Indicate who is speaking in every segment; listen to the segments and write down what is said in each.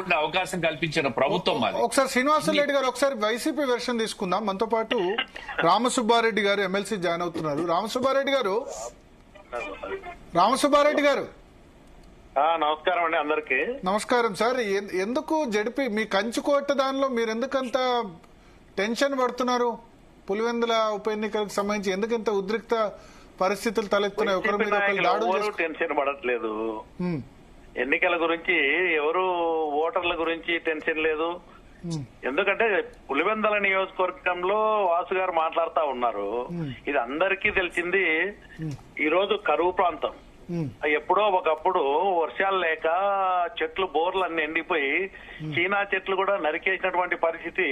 Speaker 1: అవకాశం కల్పించిన ప్రభుత్వం అది.
Speaker 2: ఒకసారి శ్రీనివాసరెడ్డి గారు ఒకసారి వైసీపీ వెర్షన్ తీసుకుందాం. మనతో పాటు రామసుబ్బారెడ్డి గారు ఎమ్మెల్సీ జాయిన్ అవుతున్నారు. రామసుబ్బారెడ్డి గారు
Speaker 3: నమస్కారం అండి అందరికి.
Speaker 2: నమస్కారం సార్. ఎందుకు జడిపి మీ కంచుకోట దానిలో మీరు ఎందుకంత టెన్షన్ పడుతున్నారు? పులివెందుల ఉప ఎన్నికలకు సంబంధించి ఎందుకు ఇంత ఉద్రిక్త పరిస్థితులు తలెత్తున్నాయి? ఒకరి మీద
Speaker 3: ఎవరు టెన్షన్ పడట్లేదు. ఎన్నికల గురించి ఎవరు ఓటర్ల గురించి టెన్షన్ లేదు. ఎందుకంటే పులివెందుల నియోజకవర్గంలో వాసు గారు మాట్లాడుతా ఉన్నారు. ఇది అందరికీ తెలిసింది. ఈ రోజు కరువు ప్రాంతం. ఎప్పుడో ఒకప్పుడు వర్షాలు లేక చెట్లు బోర్లు అన్ని ఎండిపోయి చీనా చెట్లు కూడా నరికేసినటువంటి పరిస్థితి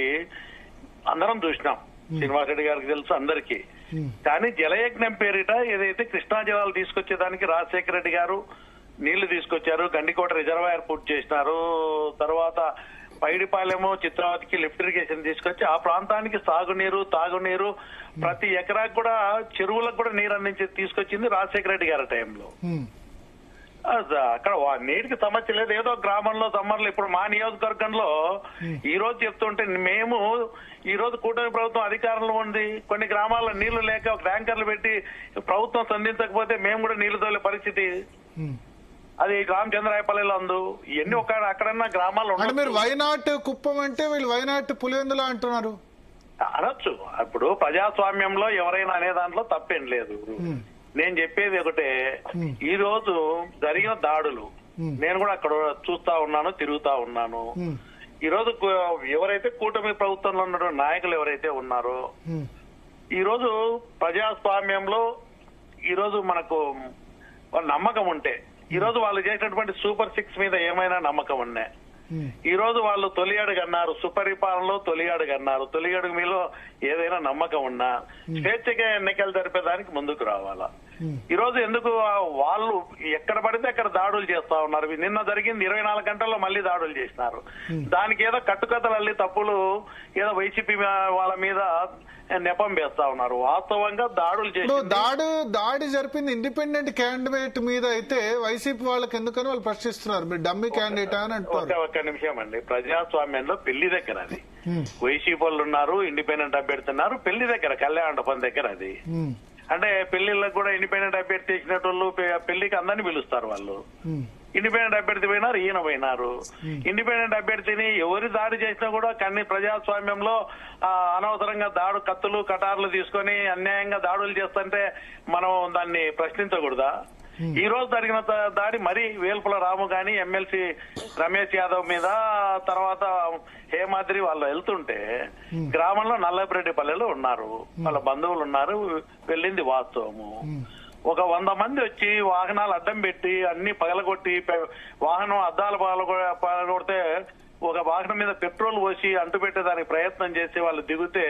Speaker 3: అందరం చూసినాం. శ్రీనివాసరెడ్డి గారికి తెలుసు అందరికీ. కానీ జలయజ్ఞం పేరిట ఏదైతే కృష్ణా జలాలు తీసుకొచ్చేదానికి రాజశేఖర రెడ్డి గారు నీళ్లు తీసుకొచ్చారు. గండికోట రిజర్వాయర్ పూర్తి చేసినారు. తర్వాత పైడిపాలెము చిత్రావతికి లిఫ్ట్ ఇరిగేషన్ తీసుకొచ్చి ఆ ప్రాంతానికి సాగునీరు తాగునీరు ప్రతి ఎకరాకు కూడా చెరువులకు కూడా నీరు అందించి తీసుకొచ్చింది రాజశేఖర రెడ్డి గారి టైంలో. అక్కడ నీటికి సమస్య లేదు. ఏదో గ్రామంలో సమ్మర్లో ఇప్పుడు మా నియోజకవర్గంలో ఈ రోజు చెప్తుంటే మేము ఈ రోజు కూటమి ప్రభుత్వం అధికారంలో ఉంది. కొన్ని గ్రామాల్లో నీళ్లు లేక ట్యాంకర్లు పెట్టి ప్రభుత్వం సంధించకపోతే మేము కూడా నీళ్లు తోలే పరిస్థితి. అది రామచంద్రాయపల్లిలో ఉంది. ఇవన్నీ ఒక అక్కడన్నా గ్రామాల్లో
Speaker 2: మీరు వైనాట్ కుప్పం అంటే వీళ్ళు వైనాట్ పులివెందుల అంటున్నారు.
Speaker 3: అనొచ్చు. ఇప్పుడు ప్రజాస్వామ్యంలో ఎవరైనా అనే దాంట్లో తప్పేం లేదు. నేను చెప్పేది ఒకటే, ఈ రోజు జరిగిన దాడులు నేను కూడా అక్కడ చూస్తా ఉన్నాను, తిరుగుతా ఉన్నాను. ఈ రోజు ఎవరైతే కూటమి ప్రభుత్వంలో ఉన్న నాయకులు ఎవరైతే ఉన్నారో ఈ రోజు ప్రజాస్వామ్యంలో ఈ రోజు మనకు నమ్మకం ఉంటే ఈ రోజు వాళ్ళు చేసినటువంటి సూపర్ 6 మీద ఏమైనా నమ్మకం ఉన్నాయి. ఈ రోజు వాళ్ళు తొలి అడుగు అన్నారు, సుపరిపాలనలో తొలి అడుగు అన్నారు. తొలి అడుగు మీలో ఏదైనా నమ్మకం ఉన్నా స్వేచ్ఛగా ఎన్నికలు జరిపేదానికి ముందుకు రావాలా. ఈ రోజు ఎందుకు వాళ్ళు ఎక్కడ పడితే అక్కడ దాడులు చేస్తా ఉన్నారు. నిన్న జరిగింది 24 గంటల్లో మళ్ళీ దాడులు చేసినారు. దానికి ఏదో కట్టుకథలు అల్లి తప్పులు ఏదో వైసీపీ వాళ్ళ మీద నెపం వేస్తా ఉన్నారు. వాస్తవంగా దాడులు చేసి
Speaker 2: దాడి జరిపింది ఇండిపెండెంట్ క్యాండిడేట్ మీద అయితే వైసీపీ వాళ్ళకి ఎందుకని వాళ్ళు ప్రశ్నిస్తున్నారు. మీరు డమ్మీ క్యాండిడేట్ అని అంటారు.
Speaker 3: ఒక్క నిమిషం అండి. ప్రజాస్వామ్యంలో పెళ్లి దగ్గర అది వైసీపీ వాళ్ళు ఉన్నారు, ఇండిపెండెంట్ అభ్యర్థి ఉన్నారు. పెళ్లి దగ్గర కళ్యాణ మండపం దగ్గర అది అంటే పెళ్లిళ్ళకు కూడా ఇండిపెండెంట్ అభ్యర్థి చేసినట్టు పెళ్లికి అందరినీ పిలుస్తారు వాళ్ళు. ఇండిపెండెంట్ అభ్యర్థి పోయినారు, ఈయన పోయినారు. ఇండిపెండెంట్ అభ్యర్థిని ఎవరి దాడి చేసినా కూడా కానీ ప్రజాస్వామ్యంలో అనవసరంగా కత్తులు కటార్లు తీసుకొని అన్యాయంగా దాడులు చేస్తుంటే మనం దాన్ని ప్రశ్నించకూడదా? ఈ రోజు జరిగిన దాడి మరీ వేల్పుల రాము గాని ఎమ్మెల్సీ రమేష్ యాదవ్ మీద తర్వాత హేమాద్రి వాళ్ళు వెళ్తుంటే గ్రామంలో నల్లబరెడ్డిపల్లెలో ఉన్నారు, వాళ్ళ బంధువులు ఉన్నారు. వెళ్ళింది వాస్తవము. ఒక 100 మంది వచ్చి వాహనాలు అడ్డం పెట్టి అన్ని పగలగొట్టి వాహనం అద్దాలు పగలగొడితే ఒక వాహనం మీద పెట్రోల్ పోసి అంటుపెట్టేదానికి ప్రయత్నం చేసి వాళ్ళు దిగితే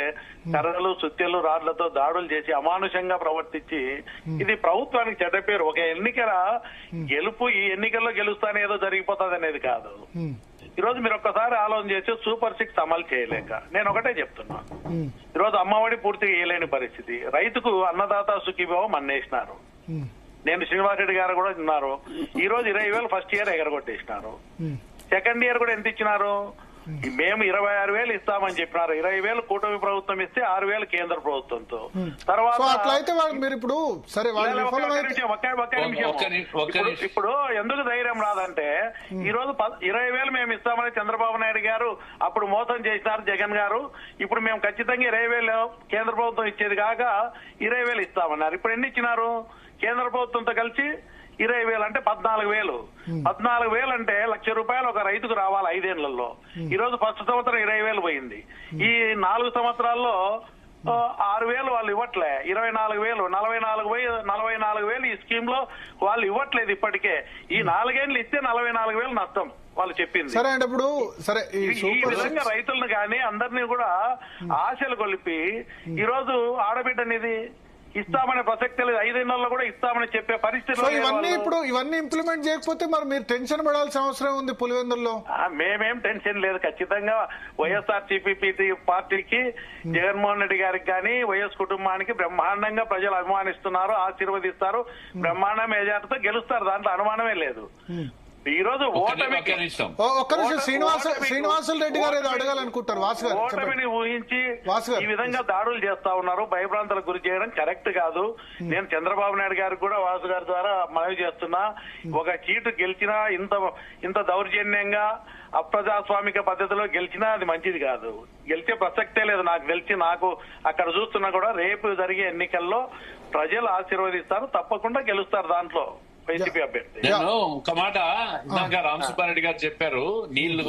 Speaker 3: కర్రలు సుత్తెలు రాడ్లతో దాడులు చేసి అమానుషంగా ప్రవర్తించి ఇది ప్రభుత్వానికి చెడ్డ పేరు. ఒక ఎన్నికల గెలుపు ఈ ఎన్నికల్లో గెలుస్తానే ఏదో జరిగిపోతుంది అనేది కాదు. ఈ రోజు మీరు ఒక్కసారి ఆలోచన చేసి సూపర్ 6 అమలు చేయలేక నేను ఒకటే చెప్తున్నా. ఈ రోజు అమ్మఒడి పూర్తిగా వేయలేని పరిస్థితి. రైతుకు అన్నదాత సుఖీభావం అన్నేసినారు. నేను శ్రీనివాసరెడ్డి గారు కూడా ఉన్నారు. ఈ రోజు 20,000 ఫస్ట్ ఇయర్ ఎగరగొట్టేసినారు. సెకండ్ ఇయర్ కూడా ఎంత ఇచ్చినారు? మేము 26,000 ఇస్తామని చెప్పినారు. 20,000 కూటమి ప్రభుత్వం ఇస్తే 6,000 కేంద్ర ప్రభుత్వంతో. తర్వాత ఇప్పుడు ఎందుకు ధైర్యం రాదంటే ఈ రోజు 20,000 మేము ఇస్తామని చంద్రబాబు నాయుడు గారు అప్పుడు మోసం చేసినారు జగన్ గారు. ఇప్పుడు మేము ఖచ్చితంగా 20,000 కేంద్ర ప్రభుత్వం ఇచ్చేది కాక 20,000 ఇస్తామన్నారు. ఇప్పుడు ఎన్ని ఇచ్చినారు? కేంద్ర ప్రభుత్వంతో కలిసి 20,000 అంటే 14,000. 14,000 అంటే ₹1,00,000 ఒక రైతుకు రావాలి 5 ఏళ్లలో. ఈ రోజు ఫస్ట్ సంవత్సరం 20,000 పోయింది. ఈ 4 సంవత్సరాల్లో 6,000 వాళ్ళు ఇవ్వట్లే. 24,000 44,000 ఈ స్కీమ్ లో వాళ్ళు ఇవ్వట్లేదు ఇప్పటికే. ఈ 4 ఏళ్ళు ఇస్తే 44,000 నష్టం వాళ్ళు చెప్పింది.
Speaker 2: సరే అంటే ఇప్పుడు
Speaker 3: ఈ విధంగా రైతులను కానీ అందరినీ కూడా ఆశలు కొలిపి ఈ రోజు ఆడబిడ్డనిది ఇస్తామనే ప్రసక్తి లేదు. 5 ఏళ్లలో కూడా ఇస్తామని చెప్పే పరిస్థితి.
Speaker 2: ఇవన్నీ ఇంప్లిమెంట్ చేయకపోతే మరి మీరు టెన్షన్ పడాల్సిన అవసరం ఉంది పులివెందుల్లో.
Speaker 3: మేమేం టెన్షన్ లేదు. ఖచ్చితంగా వైఎస్ఆర్సీపీ పార్టీకి జగన్మోహన్ రెడ్డి గారికి కానీ వైఎస్ కుటుంబానికి బ్రహ్మాండంగా ప్రజలు అభిమానిస్తున్నారు, ఆశీర్వదిస్తారు. బ్రహ్మాండ మెజార్టీతో గెలుస్తారు. దాంట్లో అనుమానమే లేదు. ఈ రోజు ఓటమికి
Speaker 1: ఒక్క నిమిషం.
Speaker 2: ఒక్క నిమిషం
Speaker 3: ఓటమికి-
Speaker 2: శ్రీనివాసులు రెడ్డి గారు ఏదో అడగాలనుకుంటారు. వాసు గారు చెప్పండి.
Speaker 3: ఓటమిని ఊహించి
Speaker 2: వాసు గారు.
Speaker 3: ఈ విధంగా దాడులు చేస్తా ఉన్నారు, భయభ్రాంతులకు గురి చేయడం కరెక్ట్ కాదు. నేను చంద్రబాబు నాయుడు గారికి కూడా వాసు గారి ద్వారా మనవి చేస్తున్నా, ఒక సీటు గెలిచినా ఇంత దౌర్జన్యంగా అప్రజాస్వామిక పద్ధతిలో గెలిచినా అది మంచిది కాదు. గెలిచే ప్రసక్తే లేదు. నాకు అక్కడ చూస్తున్నా కూడా రేపు జరిగే ఎన్నికల్లో ప్రజలు ఆశీర్వదిస్తారు, తప్పకుండా గెలుస్తారు దాంట్లో వైసీపీ అభ్యర్థి.
Speaker 1: నేను ఒక మాట ఇందాక రామసుబ్బారెడ్డి గారు చెప్పారు, నీళ్లు